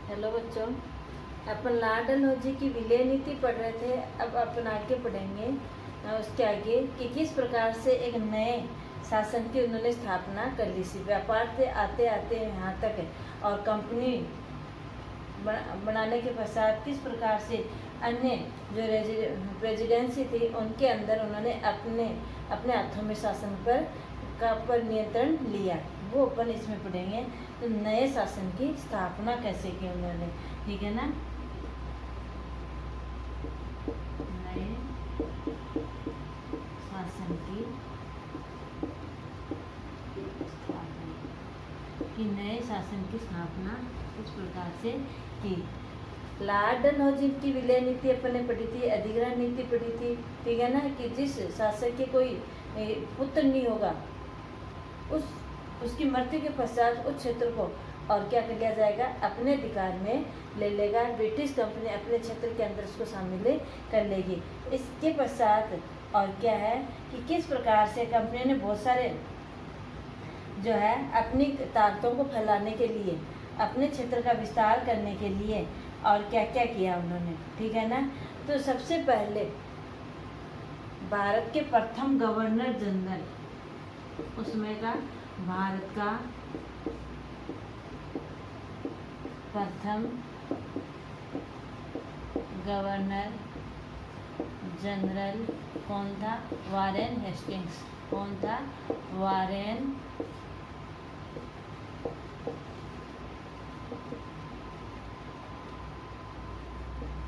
Hello बच्चों, अपन law Dalhousie की विलय नीति पढ़ रहे थे। अब अपन आगे पढ़ेंगे उसके आगे कि किस प्रकार से एक नए शासन की उन्होंने स्थापना कर ली थी। व्यापार से आते आते यहाँ तक है और कंपनी बनाने के पश्चात किस प्रकार से अन्य जो प्रेसिडेंसी थी उनके अंदर उन्होंने अपने हाथों में शासन पर नियंत्रण लिया, वो अपन इसमें पढ़ेंगे। तो नए शासन की स्थापना कैसे की उन्होंने, ठीक है ना। नए शासन की स्थापना कि नए शासन की स्थापना इस प्रकार से की। लॉर्ड डलहौजी की विलय नीति अपन ने पढ़ी थी, अधिग्रहण नीति पढ़ी थी, ठीक है ना। कि जिस शासक के कोई पुत्र नहीं होगा उसकी मृत्यु के पश्चात उस क्षेत्र को और क्या कर लिया जाएगा, अपने अधिकार में ले लेगा। ब्रिटिश कंपनी अपने क्षेत्र के अंदर उसको शामिल कर लेगी। इसके पश्चात और क्या है कि किस प्रकार से कंपनी ने बहुत सारे जो है अपनी ताकतों को फैलाने के लिए, अपने क्षेत्र का विस्तार करने के लिए और क्या क्या किया उन्होंने, ठीक है ना। तो सबसे पहले भारत के प्रथम गवर्नर जनरल, उसमें का भारत का प्रथम गवर्नर जनरल कौन था? Warren Hastings. कौन था? Warren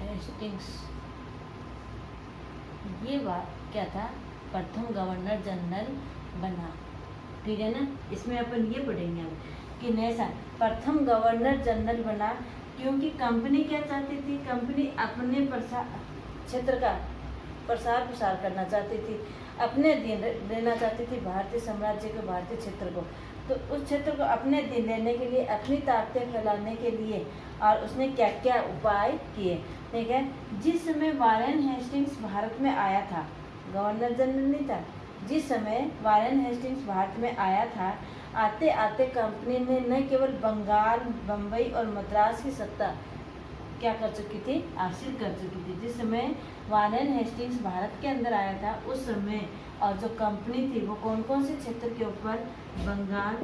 Hastings. ये बात क्या था? प्रथम गवर्नर जनरल बना, ठीक है ना। इसमें अपन ये पढ़ेंगे अब कि नैसा प्रथम गवर्नर जनरल बना क्योंकि कंपनी क्या चाहती थी, कंपनी अपने क्षेत्र का प्रसार करना चाहती थी, अपने अधीन लेना चाहती थी भारतीय साम्राज्य को, भारतीय क्षेत्र को। तो उस क्षेत्र को अपने अधीन लेने के लिए, अपनी ताकतें फैलाने के लिए और उसने क्या क्या उपाय किए, ठीक है। जिस समय वारेन हेस्टिंग्स भारत में आया था, गवर्नर जनरल नहीं था, जिस समय वारेन हेस्टिंग्स भारत में आया था, आते आते कंपनी ने न केवल बंगाल, बम्बई और मद्रास की सत्ता क्या कर चुकी थी, हासिल कर चुकी थी। जिस समय वारेन हेस्टिंग्स भारत के अंदर आया था उस समय और जो कंपनी थी वो कौन कौन से क्षेत्र के ऊपर, बंगाल,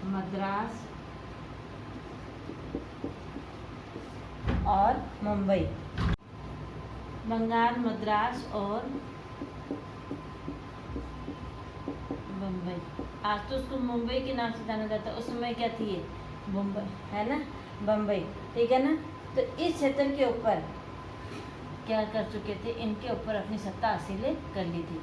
मद्रास और मुंबई, बंगाल, मद्रास और बम्बई। आज तो उसको मुंबई के नाम से जाना जाता है, उस समय क्या थी, मुंबई है ना, बम्बई, ठीक है ना। तो इस क्षेत्र के ऊपर क्या कर चुके थे, इनके ऊपर अपनी सत्ता हासिल कर ली थी।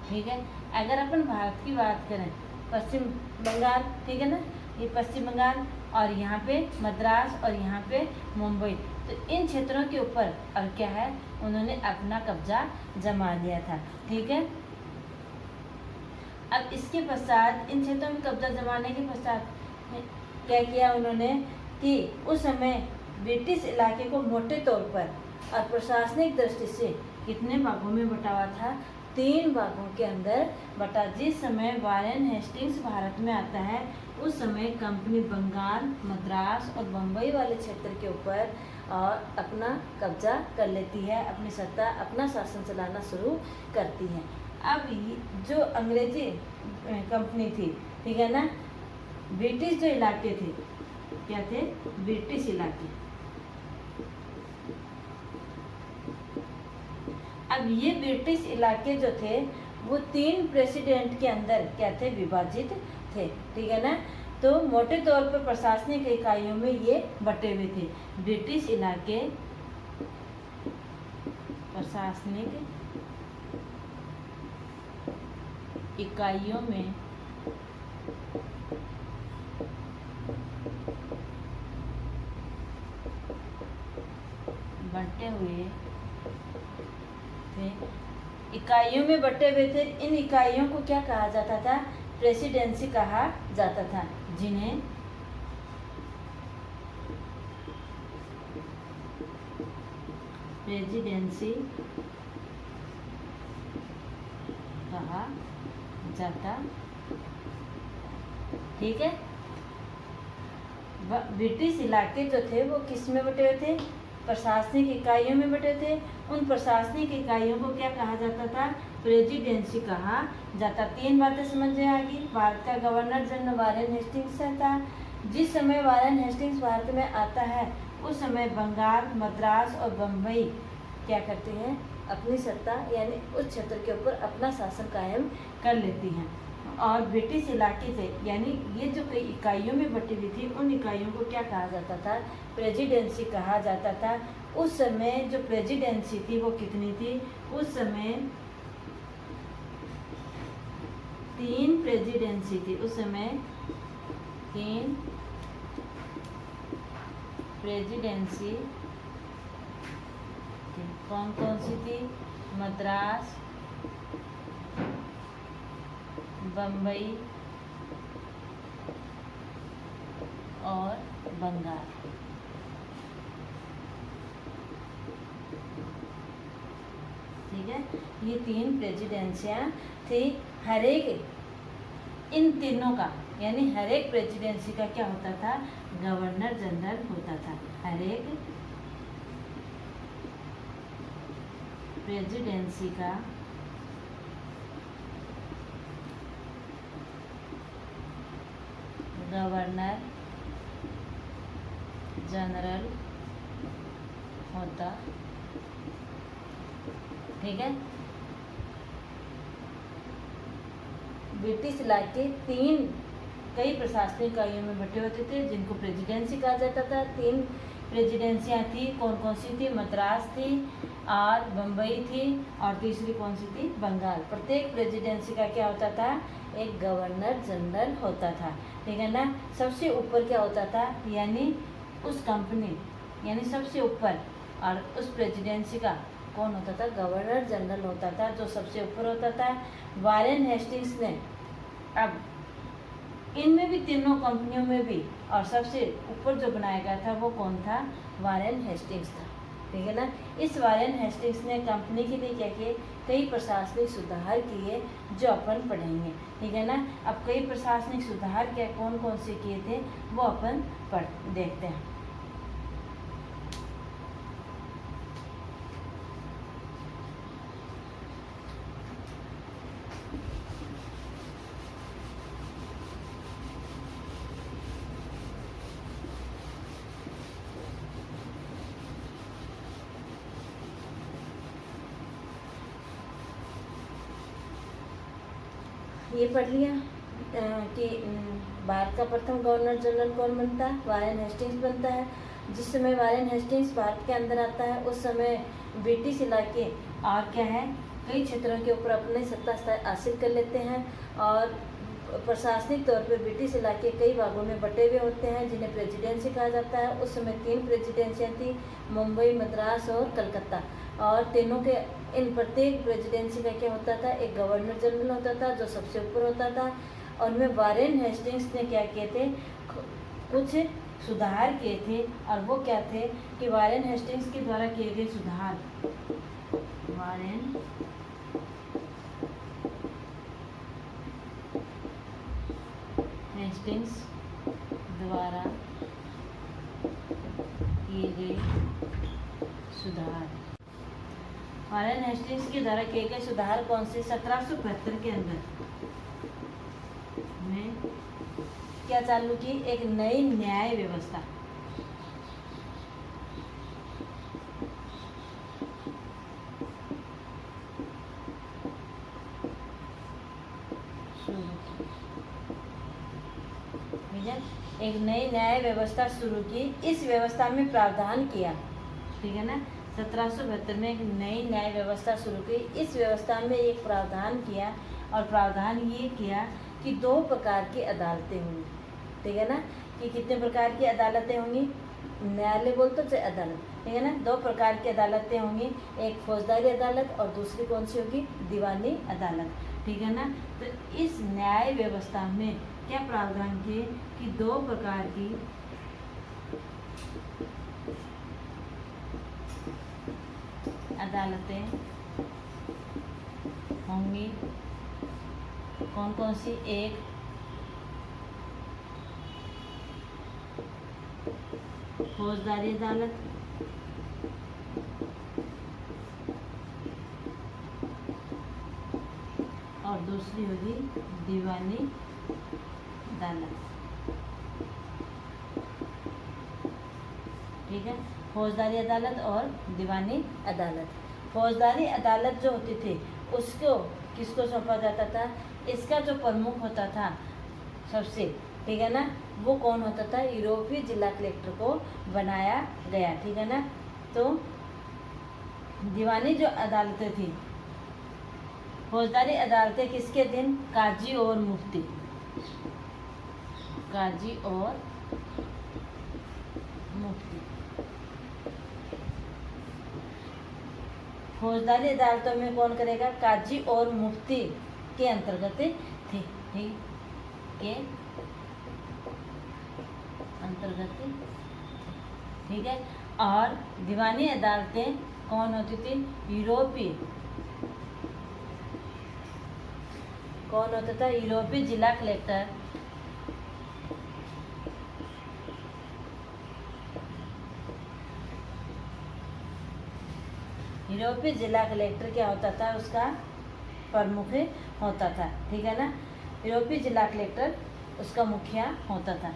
ठीक है। अगर अपन भारत की बात करें, पश्चिम बंगाल, ठीक है ना, ये पश्चिम बंगाल और यहाँ पे मद्रास और यहाँ पे मुंबई, तो इन क्षेत्रों के ऊपर और क्या है, उन्होंने अपना कब्जा जमा लिया था, ठीक है। अब इसके पश्चात इन क्षेत्रों में कब्जा जमाने के पश्चात क्या किया उन्होंने कि उस समय ब्रिटिश इलाके को मोटे तौर पर और प्रशासनिक दृष्टि से कितने भागों में बटा हुआ था, 3 भागों के अंदर बटा। जिस समय वारेन हेस्टिंग्स भारत में आता है उस समय कंपनी बंगाल, मद्रास और बम्बई वाले क्षेत्र के ऊपर और अपना कब्जा कर लेती है, अपनी सत्ता, अपना शासन चलाना शुरू करती है। अब जो अंग्रेजी कंपनी थी, ठीक है ना, ब्रिटिश जो इलाके थे, क्या थे, ब्रिटिश इलाके। अब ये ब्रिटिश इलाके जो थे वो 3 प्रेसिडेंट के अंदर क्या थे, विभाजित थे, ठीक है ना। तो मोटे तौर पर प्रशासनिक इकाइयों में ये बटे हुए थे। ब्रिटिश इलाके प्रशासनिक इकाइयों में बटे हुए थे, इकाइयों में बटे हुए थे। इन इकाइयों को क्या कहा जाता था, प्रेसिडेंसी कहा जाता था, जिन्हें प्रेसिडेंसी कहा जाता। ठीक है। ब्रिटिश इलाके जो थे वो किस में बटे हुए थे? प्रशासनिक इकाइयों में बटे थे। उन प्रशासनिक इकाइयों को क्या कहा जाता था? प्रेसिडेंसी कहा जाता। 3 बातें समझ में आ गई। भारत का गवर्नर जनरल वारेन हेस्टिंग्स था। जिस समय वारेन हेस्टिंग्स भारत में आता है उस समय बंगाल, मद्रास और बम्बई क्या करते हैं? अपनी सत्ता यानी उस क्षेत्र के ऊपर अपना शासन कायम कर लेती हैं। और ब्रिटिश इलाके से यानी ये जो कई इकाइयों में बटी हुई थी उन इकाइयों को क्या कहा जाता था? प्रेसिडेंसी कहा जाता था। उस समय जो प्रेसिडेंसी थी वो कितनी थी? उस समय 3 प्रेसिडेंसी थी। उस समय 3 प्रेसिडेंसी थी। कौन कौन सी थी? मद्रास, बम्बई और बंगाल। ठीक है, ये 3 प्रेसिडेंसियाँ थी। हर एक इन तीनों का यानी हर एक प्रेसिडेंसी का क्या होता था? गवर्नर जनरल होता था। हर एक प्रेसिडेंसी का गवर्नर जनरल होता। ठीक है। ब्रिटिश इलाके 3 कई प्रशासनिक इकाइयों में बटे होते थे जिनको प्रेसिडेंसी कहा जाता था। 3 प्रेसिडेंसियाँ थी। कौन कौन सी थी? मद्रास थी और बम्बई थी और तीसरी कौन सी थी? बंगाल। प्रत्येक प्रेसिडेंसी का क्या होता था? एक गवर्नर जनरल होता था। ठीक है ना। सबसे ऊपर क्या होता था? यानी उस कंपनी यानी सबसे ऊपर और उस प्रेसिडेंसी का कौन होता था? गवर्नर जनरल होता था जो सबसे ऊपर होता था। वारेन हेस्टिंग्स ने अब इनमें भी तीनों कंपनियों में भी और सबसे ऊपर जो बनाया गया था वो कौन था? वारेन हेस्टिंग्स था। ठीक है ना। इस वारेन हेस्टिंग्स ने कंपनी के लिए क्या किए? कई प्रशासनिक सुधार किए जो अपन पढ़ेंगे। ठीक है ना। अब कई प्रशासनिक सुधार क्या कौन कौन से किए थे वो अपन देखते हैं। ये पढ़ लिया कि भारत का प्रथम गवर्नर जनरल कौन बनता है? वारेन हेस्टिंग्स बनता है। जिस समय वारेन हेस्टिंग्स भारत के अंदर आता है उस समय ब्रिटिश इलाके और क्या है? कई क्षेत्रों के ऊपर अपने सत्ता स्थायी हासिल कर लेते हैं और प्रशासनिक तौर पर ब्रिटिश इलाके कई भागों में बटे हुए होते हैं जिन्हें प्रेसिडेंसी कहा जाता है। उस समय 3 प्रेसिडेंसियाँ थी, मुंबई, मद्रास और कलकत्ता। और तीनों के इन प्रत्येक प्रेसिडेंसी का क्या होता था? एक गवर्नर जनरल होता था जो सबसे ऊपर होता था। और उनमें वारेन हेस्टिंग्स ने क्या किए थे? कुछ सुधार किए थे और वो क्या थे कि वारेन हेस्टिंग्स के द्वारा किए गए सुधार, वारेन हेस्टिंग्स द्वारा किए गए सुधार। वारेन हेस्टिंग्स के द्वारा किए गए सुधार कौन से? 1775 के अंदर में क्या चालू की? एक नई न्याय व्यवस्था। एक नई न्याय व्यवस्था शुरू की। इस व्यवस्था में प्रावधान किया। ठीक है ना। 1772 में एक नई न्याय व्यवस्था शुरू की। इस व्यवस्था में एक प्रावधान किया और प्रावधान ये किया कि 2 प्रकार की अदालतें होंगी। ठीक है ना। कि कितने प्रकार की अदालतें होंगी? न्यायालय बोल तो चाहे अदालत। ठीक है ना। 2 प्रकार की अदालतें होंगी, एक फौजदारी अदालत और दूसरी कौन सी होगी? दीवानी अदालत। ठीक है ना। तो इस न्याय व्यवस्था में क्या प्रावधान किए कि 2 प्रकार की अदालतें होंगी। कौन कौन सी? एक, फौजदारी अदालत, और दूसरी होगी दीवानी अदालत। ठीक है, फौजदारी अदालत और दीवानी अदालत। फौजदारी अदालत जो होती थी उसको किसको सौंपा जाता था? इसका जो प्रमुख होता था सबसे, ठीक है ना, वो कौन होता था? यूरोपीय जिला कलेक्टर को बनाया गया। ठीक है ना। तो दीवानी जो अदालतें थी, फौजदारी अदालतें किसके अधीन? काजी और मुफ्ती, काजी और मुफ्ती। फौजदारी अदालतों में कौन करेगा? काजी और मुफ्ती के अंतर्गत थी। ठीक के अंतर्गत, ठीक है। और दीवानी अदालतें कौन होती थी? यूरोपीय, कौन होता था? यूरोपीय जिला कलेक्टर, यूरोपीय जिला कलेक्टर क्या होता था? उसका प्रमुख होता था। ठीक है ना। यूरोपीय जिला कलेक्टर उसका मुखिया होता था।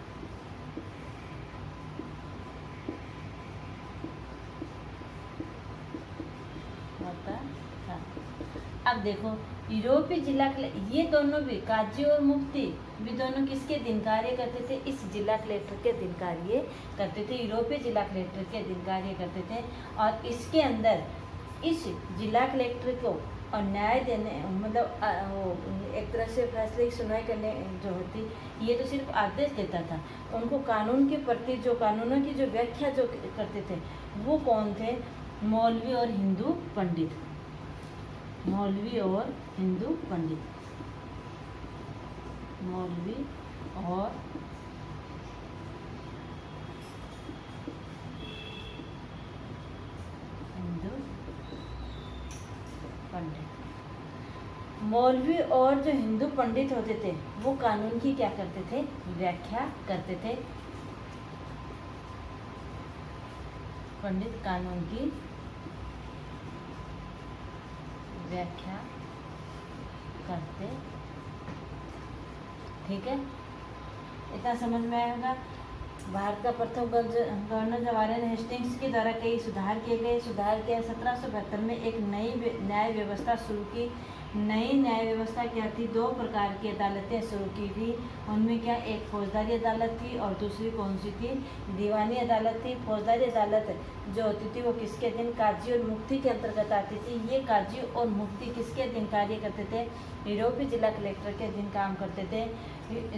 अब देखो, यूरोपीय जिला ये दोनों भी, काजी और मुफ्ती भी दोनों किसके अधीन कार्य करते थे? इस जिला कलेक्टर के अधीन कार्य करते थे। यूरोपीय जिला कलेक्टर के अधीन कार्य करते थे। और इसके अंदर इस जिला कलेक्टर को और न्याय देने, मतलब वो एक तरह से फैसले की सुनवाई करने जो होती, ये तो सिर्फ आदेश देता था। उनको कानून के प्रति जो कानूनों की जो व्याख्या जो करते थे वो कौन थे? मौलवी और हिंदू पंडित, मौलवी और हिंदू पंडित, मौलवी और हिंदू पंडित। मौलवी और जो हिंदू पंडित होते थे वो कानून की क्या करते थे? व्याख्या करते थे। पंडित कानून की व्याख्या करते। ठीक है, इतना समझ में आएगा। भारत का प्रथम गवर्नर वारेन हेस्टिंग्स के द्वारा कई सुधार किए गए। सुधार के 1772 में एक नई न्याय व्यवस्था शुरू की। नई न्याय व्यवस्था क्या थी? दो प्रकार की अदालतें शुरू की थी। उनमें क्या? एक फौजदारी अदालत थी और दूसरी कौन सी थी? दीवानी अदालत थी। फौजदारी अदालत जो होती थी वो किसके अधीन? काजी और मुफ्ती के अंतर्गत आती थी। ये काजी और मुफ्ती किसके अधीन कार्य करते थे? यूरोपीय जिला कलेक्टर के अधीन काम करते थे।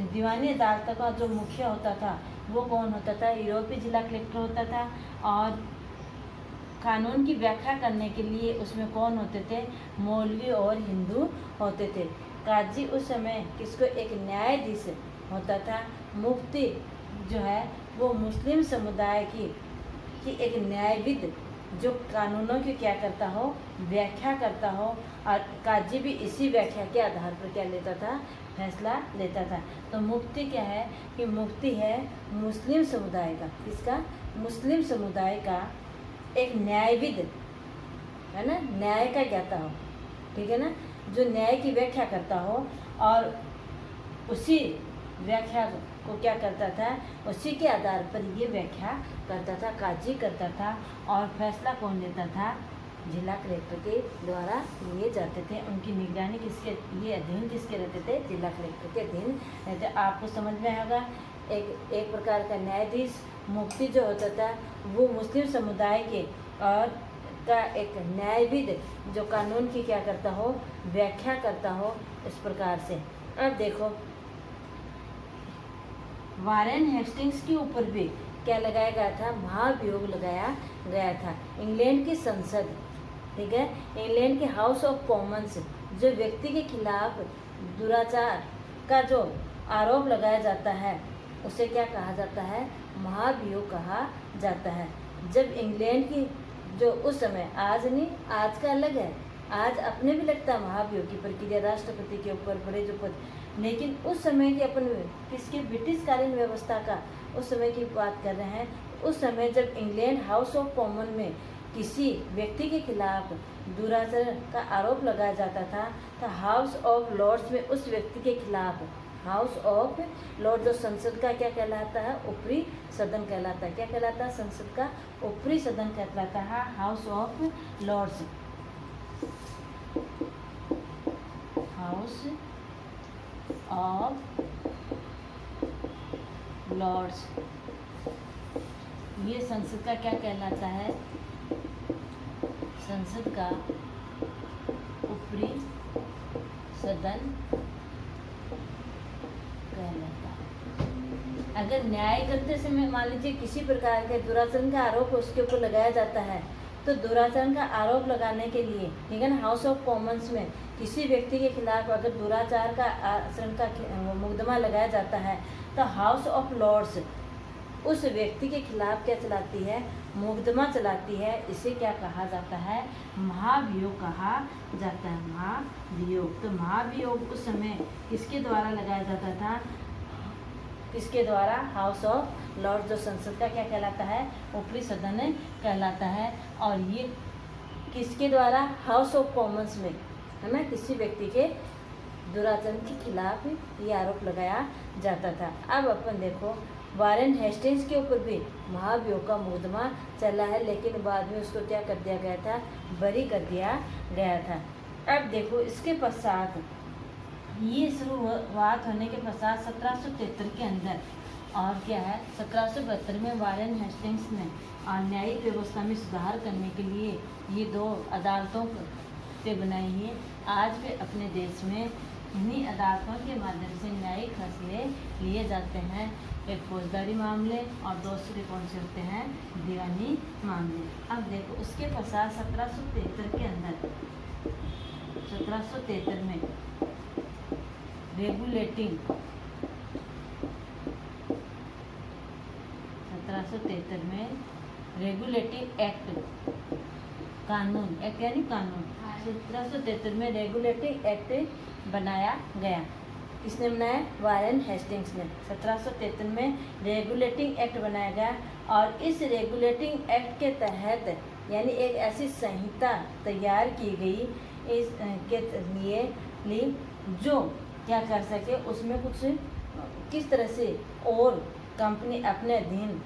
दीवानी अदालत का जो मुखिया होता था वो कौन होता था? यूरोपीय जिला कलेक्टर होता था। और कानून की व्याख्या करने के लिए उसमें कौन होते थे? मौलवी और हिंदू होते थे। काजी उस समय किसको? एक न्यायाधीश होता था। मुफ्ती जो है वो मुस्लिम समुदाय की एक न्यायविद जो कानूनों की क्या करता हो? व्याख्या करता हो। और काजी भी इसी व्याख्या के आधार पर क्या लेता था? फैसला लेता था। तो मुफ्ती क्या है कि मुफ्ती है मुस्लिम समुदाय का, किसका? मुस्लिम समुदाय का एक न्यायविद है ना, न्याय का ज्ञाता हो। ठीक है ना, जो न्याय की व्याख्या करता हो और उसी व्याख्या को क्या करता था? उसी के आधार पर ये व्याख्या करता था, काजी करता था। और फैसला कौन लेता था? जिला कलेक्टर के द्वारा लिए जाते थे। उनकी निगरानी किसके ये अधीन किसके रहते थे? जिला कलेक्टर के अधीन रहते। आपको समझ में आएगा। एक प्रकार का न्यायाधीश मुफ्ती जो होता था वो मुस्लिम समुदाय के और का एक न्यायविद जो कानून की क्या करता हो? व्याख्या करता हो। इस प्रकार से अब देखो, वारेन हेस्टिंग्स के ऊपर भी क्या लगाया गया था? महाभियोग लगाया गया था। इंग्लैंड की संसद, ठीक है, इंग्लैंड के हाउस ऑफ कॉमन्स जो व्यक्ति के खिलाफ दुराचार का जो आरोप लगाया जाता है उसे क्या कहा जाता है? महाभियोग कहा जाता है। जब इंग्लैंड की जो उस समय, आज नहीं, आज का अलग है, आज अपने भी लगता है महाभियोग की प्रक्रिया राष्ट्रपति के ऊपर बड़े जो पद, लेकिन उस समय की अपन किसके ब्रिटिशकालीन व्यवस्था का उस समय की बात कर रहे हैं। उस समय जब इंग्लैंड हाउस ऑफ कॉमन में किसी व्यक्ति के खिलाफ दुराचरण का आरोप लगाया जाता था तो हाउस ऑफ लॉर्ड्स में उस व्यक्ति के खिलाफ, हाउस ऑफ लॉर्ड जो संसद का क्या कहलाता है, ऊपरी सदन कहलाता है। क्या कहलाता है? संसद का ऊपरी सदन कहलाता है House of Lords. House of Lords ये संसद का क्या कहलाता है? संसद का ऊपरी सदन कहलाता है। अगर न्याय करते समय मान लीजिए किसी प्रकार के दुराचरण का आरोप उसके ऊपर लगाया जाता है तो दुराचरण का आरोप लगाने के लिए, ठीक है ना, हाउस ऑफ कॉमन्स में किसी व्यक्ति के खिलाफ अगर दुराचार का आचरण का मुकदमा लगाया जाता है तो हाउस ऑफ लॉर्ड्स उस व्यक्ति के खिलाफ क्या चलाती है? मुकदमा चलाती है। इसे क्या कहा जाता है? महाभियोग कहा जाता है। महाभियोग। तो महाभियोग उस समय किसके द्वारा लगाया जाता था? किसके द्वारा? हाउस ऑफ लॉर्ड जो संसद का क्या कहलाता है? ऊपरी सदन कहलाता है। और ये किसके द्वारा? हाउस ऑफ कॉमन्स में, है ना, किसी व्यक्ति के दुराचरण के खिलाफ ये आरोप लगाया जाता था। अब अपन देखो वारेन हेस्टिंग्स के ऊपर भी महाभियोग का मुकदमा चला है, लेकिन बाद में उसको क्या कर दिया गया था? बरी कर दिया गया था। अब देखो इसके पश्चात ये शुरुआत होने के पश्चात 1773 के अंदर और क्या है, 1772 में वारेन हेस्टिंग्स ने न्यायिक व्यवस्था में सुधार करने के लिए ये दो अदालतों से बनाई है। आज भी अपने देश में इन्हीं अदालतों के माध्यम से न्यायिक फैसले लिए जाते हैं। एक फौजदारी मामले और दूसरे कौन से होते हैं? दीवानी मामले। अब देखो उसके पश्चात 1773 के अंदर 1773 में रेगुलेटिंग 1773 में रेगुलेटिंग एक्ट, कानून, एक्ट यानी कानून, 1773 में रेगुलेटिंग एक्ट बनाया गया। किसने बनाया? वारेन हेस्टिंग्स ने। 1773 में रेगुलेटिंग एक्ट बनाया गया और इस रेगुलेटिंग एक्ट के तहत यानी एक ऐसी संहिता तैयार की गई इस के लिए जो क्या कर सके, उसमें कुछ किस तरह से और कंपनी अपने अधीन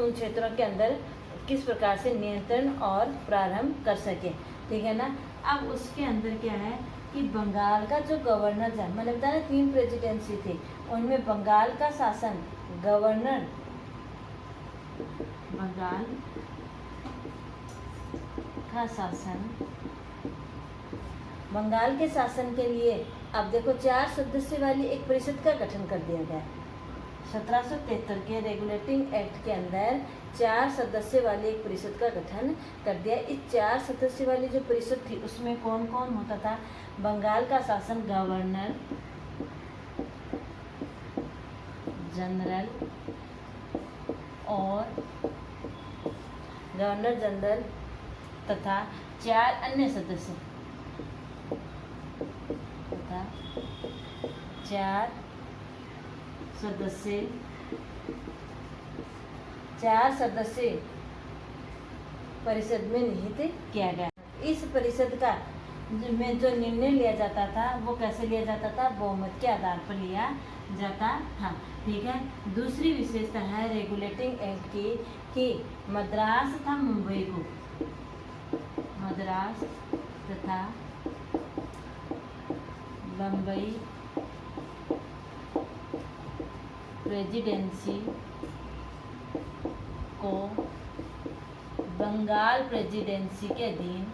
उन क्षेत्रों के अंदर किस प्रकार से नियंत्रण और प्रारंभ कर सके, ठीक है ना। अब उसके अंदर क्या है कि बंगाल का जो गवर्नर जनरल, मैंने बताया 3 प्रेसिडेंसी थी, उनमें बंगाल का शासन गवर्नर, बंगाल का शासन, बंगाल के शासन के लिए अब देखो 4 सदस्य वाली एक परिषद का गठन कर दिया गया। 1773 के रेगुलेटिंग एक्ट के अंदर 4 सदस्य वाली एक परिषद का गठन कर दिया। इस 4 सदस्य वाली जो परिषद थी उसमें कौन कौन होता था? बंगाल का शासन गवर्नर जनरल और गवर्नर जनरल तथा 4 अन्य सदस्य तथा 4 सदस्य परिषद में निहित किया गया। इस परिषद का में जो निर्णय लिया जाता था वो कैसे लिया जाता था? बहुमत के आधार पर लिया जाता था, ठीक है। दूसरी विशेषता है रेगुलेटिंग एक्ट की कि मद्रास तथा मुंबई को, मद्रास तथा बम्बई प्रेसिडेंसी को बंगाल प्रेसिडेंसी के अधीन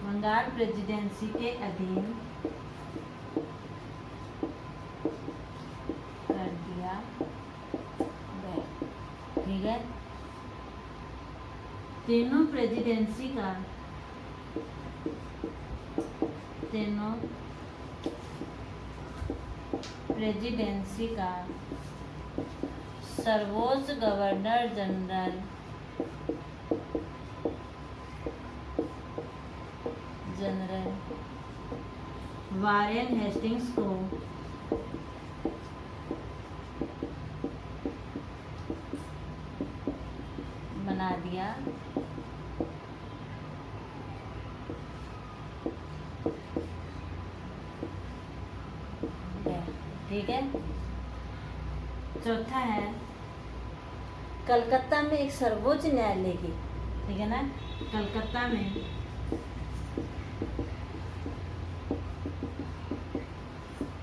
बंगाल प्रेसिडेंसी के अधीन कर दिया गया, ठीक है। तीनों प्रेसिडेंसी का सर्वोच्च गवर्नर जनरल वारेन हेस्टिंग्स को बना दिया ठीक है। चौथा है कलकत्ता में एक सर्वोच्च न्यायालय की, ठीक है ना, कलकत्ता में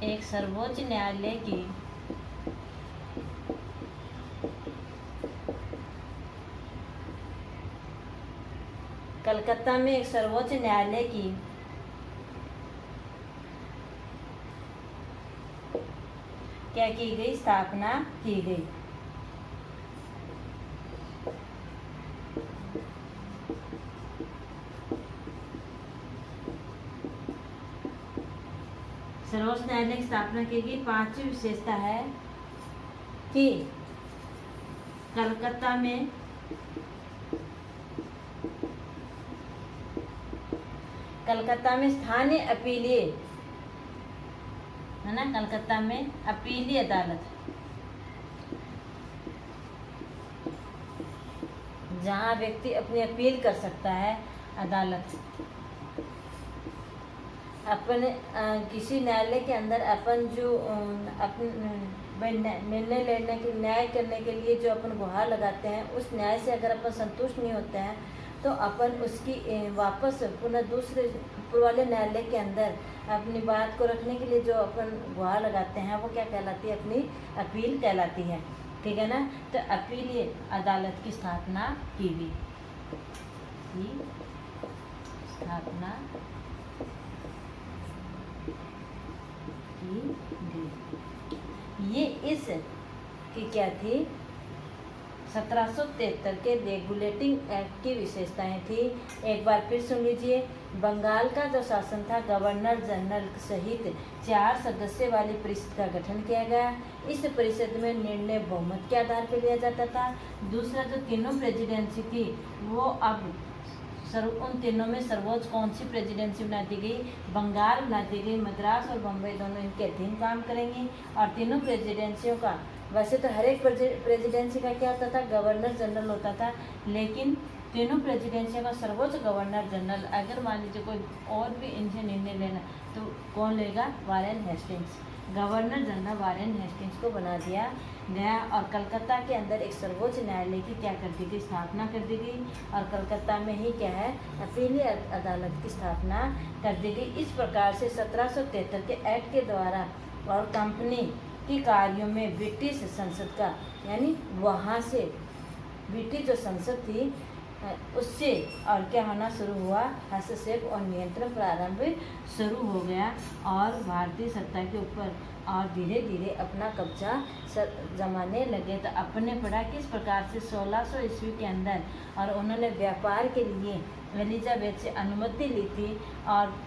एक सर्वोच्च न्यायालय की कलकत्ता में एक सर्वोच्च न्यायालय की क्या की गई, स्थापना की गई। सर्वोच्च न्यायालय की स्थापना की गई। पांचवी विशेषता है कि कलकत्ता में स्थानीय अपीलीय, है ना, कलकत्ता में अपीलीय अदालत, जहां व्यक्ति अपनी अपील कर सकता है, अदालत अपन किसी न्यायालय के अंदर अपन जो निर्णय लेने के, न्याय करने के लिए जो अपन गुहार लगाते हैं, उस न्याय से अगर अपन संतुष्ट नहीं होते हैं तो अपन उसकी वापस पुनः दूसरे ऊपर वाले न्यायालय के अंदर अपनी बात को रखने के लिए जो अपन गुहार लगाते हैं वो क्या कहलाती है, अपनी अपील कहलाती है, ठीक है ना। तो अपीलीय अदालत की स्थापना की गई, स्थापना की गई। ये इस की क्या थी, 1773 के रेगुलेटिंग एक्ट की विशेषताएं थी। एक बार फिर सुन लीजिए। बंगाल का जो शासन था, गवर्नर जनरल सहित 4 सदस्य वाली परिषद का गठन किया गया। इस परिषद में निर्णय बहुमत के आधार पर लिया जाता था। दूसरा, जो तीनों प्रेसिडेंसी थी वो अब उन तीनों में सर्वोच्च कौन सी प्रेसिडेंसी बना दी गई, बंगाल बना दी गई। मद्रास और बम्बई दोनों इनके अधीन काम करेंगी। और तीनों प्रेसिडेंसियों का, वैसे तो हर एक प्रेसिडेंसी का क्या होता था, गवर्नर जनरल होता था, लेकिन तीनों प्रेसिडेंसियों का सर्वोच्च गवर्नर जनरल, अगर मान लीजिए कोई और भी इनसे निर्णय लेना तो कौन लेगा, Warren Hastings. Governor general Warren Hastings को बना दिया गया। और कलकत्ता के अंदर एक सर्वोच्च न्यायालय की क्या कर दी गई, स्थापना कर दी गई। और कलकत्ता में ही क्या है, अपीलीय अदालत की स्थापना कर दी गई। इस प्रकार से 1773 के एक्ट के द्वारा और कंपनी के कार्यों में ब्रिटिश संसद का, यानी वहाँ से ब्रिटिश जो संसद थी उससे और क्या होना शुरू हुआ, हस्तक्षेप और नियंत्रण प्रारंभ शुरू हो गया। और भारतीय सत्ता के ऊपर और धीरे धीरे अपना कब्जा जमाने लगे। तो अपने पढ़ा किस प्रकार से 1600 ईस्वी के अंदर, और उन्होंने व्यापार के लिए एलिजाबेथ से अनुमति ली थी। और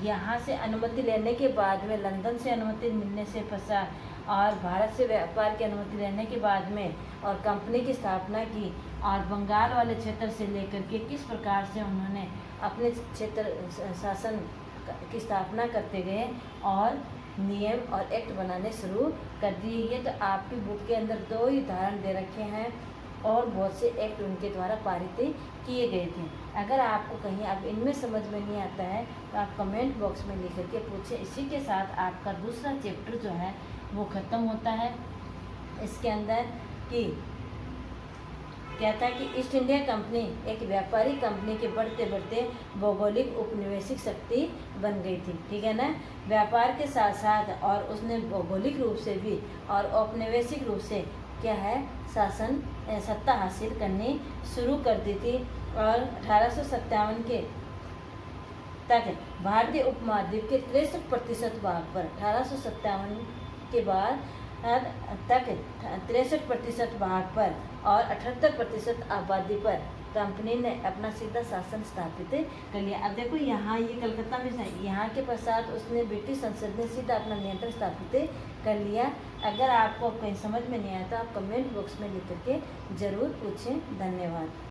यहाँ से अनुमति लेने के बाद में लंदन से अनुमति मिलने से पश्चात और भारत से व्यापार की अनुमति लेने के बाद में और कंपनी की स्थापना की। और बंगाल वाले क्षेत्र से लेकर के किस प्रकार से उन्होंने अपने क्षेत्र शासन की स्थापना करते गए और नियम और एक्ट बनाने शुरू कर दिए। ये तो आपकी बुक के अंदर 2 ही उदाहरण दे रखे हैं और बहुत से एक्ट उनके द्वारा पारित किए गए थे। अगर आपको कहीं अब इनमें समझ में नहीं आता है तो आप कमेंट बॉक्स में लिख करके पूछें। इसी के साथ आपका दूसरा चैप्टर जो है वो ख़त्म होता है। इसके अंदर कि क्या था कि ईस्ट इंडिया कंपनी एक व्यापारिक कंपनी के बढ़ते बढ़ते भौगोलिक उपनिवेशिक शक्ति बन गई थी, ठीक है ना। व्यापार के साथ साथ और उसने भौगोलिक रूप से भी और औपनिवेशिक रूप से क्या है, शासन सत्ता हासिल करनी शुरू कर दी थी। और 1857 के तक भारतीय उपमहाद्वीप के 63% भाग पर, 1857 के बाद तक 63% भाग पर और 78% आबादी पर कंपनी ने अपना सीधा शासन स्थापित कर लिया। अब देखो यहाँ ये कलकत्ता में यहाँ के पश्चात उसने ब्रिटिश संसद ने सीधा अपना नियंत्रण स्थापित कर लिया। अगर आपको कहीं समझ में नहीं आया तो आप कमेंट बॉक्स में लिख करके ज़रूर पूछें। धन्यवाद।